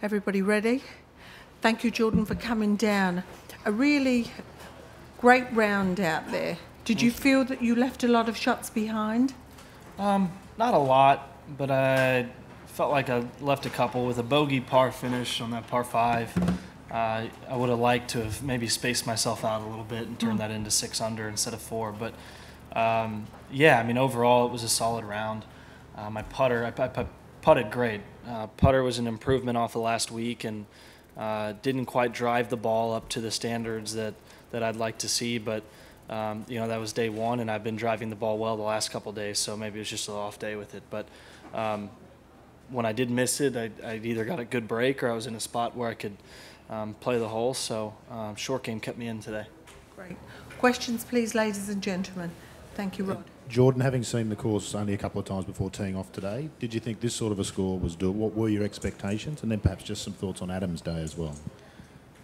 Everybody ready? Thank you, Jordan, for coming down. A really great round out there. Did you feel that you left a lot of shots behind? Not a lot, but I felt like I left a couple with a bogey par finish on that par 5. I would have liked to have maybe spaced myself out a little bit and turned that into 6 under instead of 4. But yeah, I mean, overall it was a solid round. My putter, I putted great. Putter was an improvement off of last week and didn't quite drive the ball up to the standards that I'd like to see. But that was day one, and I've been driving the ball well the last couple of days, so maybe it was just an off day with it. But when I did miss it, I either got a good break or I was in a spot where I could play the hole. So short game kept me in today. Great. Questions, please, ladies and gentlemen. Thank you, Rod. Jordan, having seen the course only a couple of times before teeing off today, did you think this sort of a score was doable? What were your expectations? And then perhaps just some thoughts on Adam's day as well.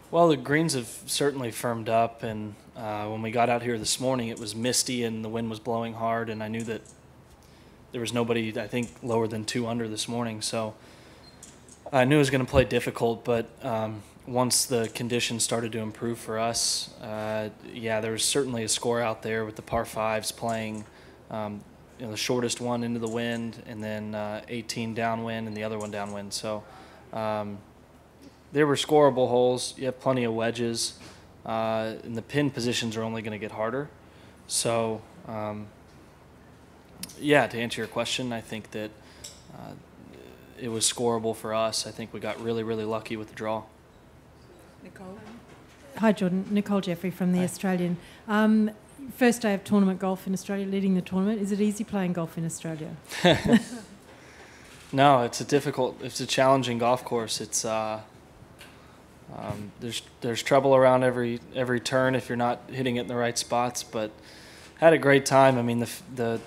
Well, the greens have certainly firmed up, and when we got out here this morning, it was misty and the wind was blowing hard, and I knew that there was nobody, I think, lower than 2 under this morning, so I knew it was going to play difficult. But once the conditions started to improve for us, there was certainly a score out there with the par 5s playing the shortest one into the wind, and then 18 downwind and the other one downwind. So there were scoreable holes. You have plenty of wedges, and the pin positions are only going to get harder. So, to answer your question, I think that it was scoreable for us. I think we got really, really lucky with the draw. Nicole? Hi, Jordan. Nicole Jeffrey from the Australian. First day of tournament golf in Australia, leading the tournament. Is it easy playing golf in Australia? No, it's a challenging golf course. It's there's trouble around every turn if you're not hitting it in the right spots. But had a great time. I mean, the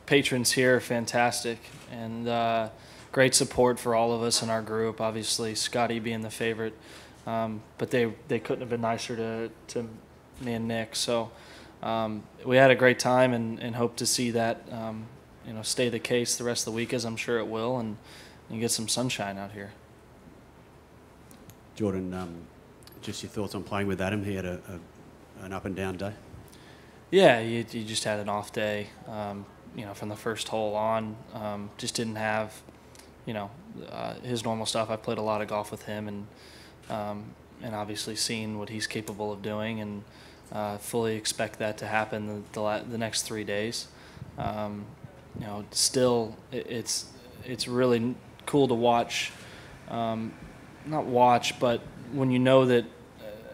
patrons here are fantastic, and great support for all of us in our group. Obviously, Scotty being the favorite, but they couldn't have been nicer to me and Nick. So we had a great time, and hope to see that stay the case the rest of the week, as I'm sure it will, and get some sunshine out here. Jordan, just your thoughts on playing with Adam. He had an up and down day. Yeah, he just had an off day. From the first hole on, just didn't have his normal stuff. I played a lot of golf with him, and obviously seen what he's capable of doing, and fully expect that to happen the next 3 days. Still, it's really cool to watch. Not watch, but when you know that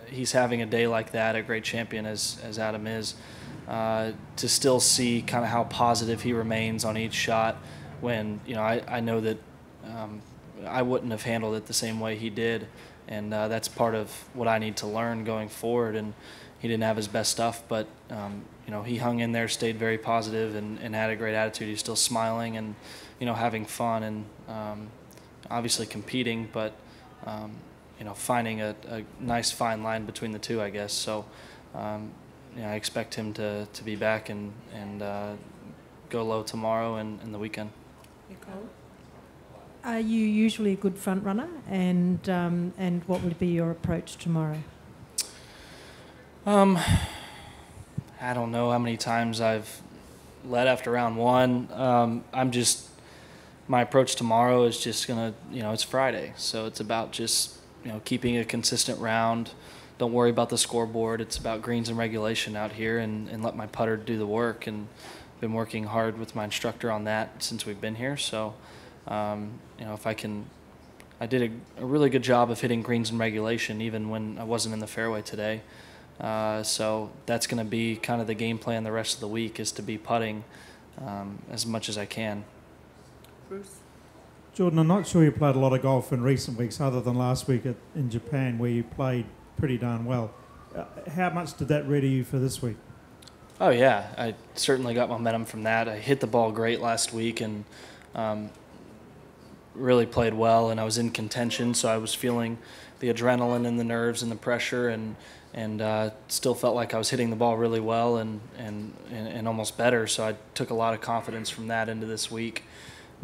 he's having a day like that, a great champion as Adam is, to still see kind of how positive he remains on each shot. When I know that I wouldn't have handled it the same way he did, and that's part of what I need to learn going forward. And he didn't have his best stuff, but he hung in there, stayed very positive, and had a great attitude. He's still smiling and having fun, and obviously competing, but finding a nice fine line between the two, I guess. So I expect him to be back and go low tomorrow and the weekend. Nicole? Are you usually a good front runner, and what would be your approach tomorrow? I don't know how many times I've led after round one. My approach tomorrow is just gonna, it's Friday, so it's about just, keeping a consistent round. Don't worry about the scoreboard. It's about greens and regulation out here, and let my putter do the work. And been working hard with my instructor on that since we've been here. So, if I did a really good job of hitting greens and regulation even when I wasn't in the fairway today. So that's going to be kind of the game plan the rest of the week, is to be putting as much as I can. Bruce? Jordan, I'm not sure you played a lot of golf in recent weeks other than last week in Japan, where you played pretty darn well. How much did that ready you for this week? Oh, yeah. I certainly got momentum from that. I hit the ball great last week and really played well, and I was in contention, so I was feeling the adrenaline and the nerves and the pressure, and still felt like I was hitting the ball really well and almost better. So I took a lot of confidence from that into this week.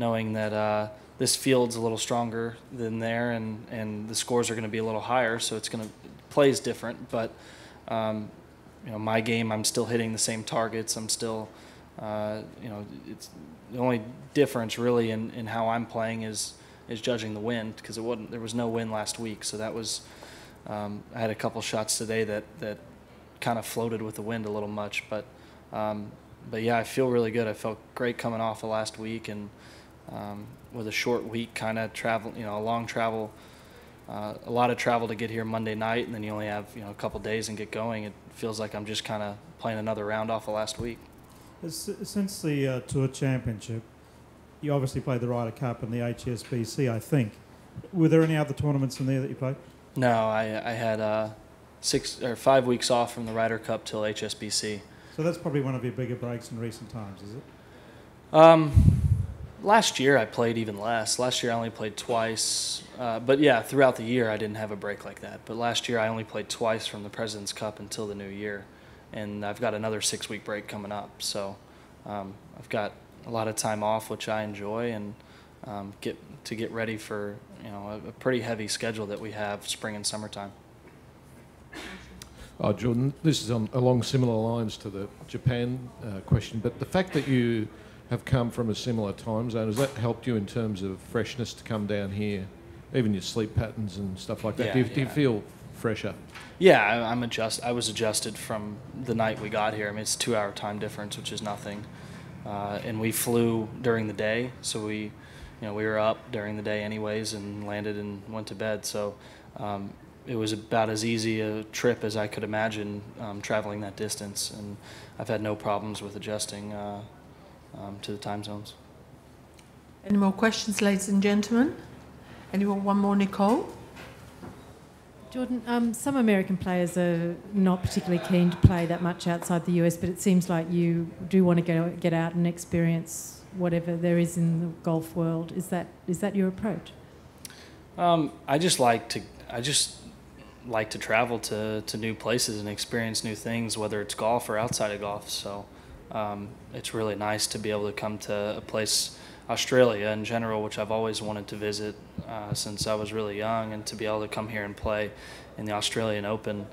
knowing that this field's a little stronger than there, and the scores are going to be a little higher, so it's going to plays different. But my game, I'm still hitting the same targets. I'm still, it's the only difference really in how I'm playing is judging the wind, because there was no wind last week, so that was. I had a couple shots today that kind of floated with the wind a little much, but yeah, I feel really good. I felt great coming off of last week, and with a short week, kind of travel, a long travel, a lot of travel to get here Monday night, and then you only have a couple days and get going. It feels like I'm just kind of playing another round off of last week. Since the Tour Championship, you obviously played the Ryder Cup and the HSBC, I think. Were there any other tournaments in there that you played? No, I had 6 or 5 weeks off from the Ryder Cup till HSBC. So that's probably one of your bigger breaks in recent times, is it? Last year I played even less. Last year I only played twice. But yeah, throughout the year I didn't have a break like that. But last year I only played twice from the President's Cup until the new year. And I've got another 6-week break coming up. So I've got a lot of time off, which I enjoy, and get ready for a pretty heavy schedule that we have spring and summertime. Jordan, this is along similar lines to the Japan question, but the fact that you have come from a similar time zone, has that helped you in terms of freshness to come down here, even your sleep patterns and stuff like that? Yeah, do you feel fresher? Yeah, I was adjusted from the night we got here. I mean, it's a 2-hour time difference, which is nothing, and we flew during the day, so we were up during the day anyways, and landed and went to bed. So it was about as easy a trip as I could imagine, traveling that distance, and I've had no problems with adjusting to the time zones. Any more questions, ladies and gentlemen? Anyone? One more, Nicole? Jordan, some American players are not particularly keen to play that much outside the US, but it seems like you do want to get out and experience whatever there is in the golf world. Is that your approach? I just like to travel to new places and experience new things, whether it's golf or outside of golf. So it's really nice to be able to come to a place, Australia in general, which I've always wanted to visit since I was really young, and to be able to come here and play in the Australian Open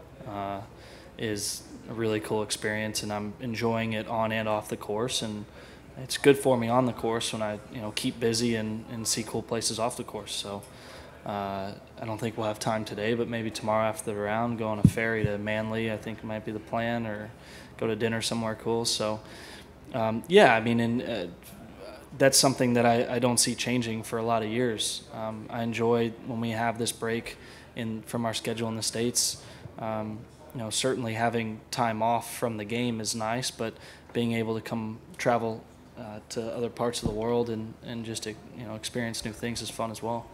is a really cool experience, and I'm enjoying it on and off the course, and it's good for me on the course when I keep busy and see cool places off the course. So I don't think we'll have time today, but maybe tomorrow after the round, go on a ferry to Manly, I think might be the plan, or go to dinner somewhere cool. So yeah, I mean, that's something that I don't see changing for a lot of years. I enjoy when we have this break from our schedule in the States. Certainly having time off from the game is nice, but being able to come travel to other parts of the world and just experience new things is fun as well.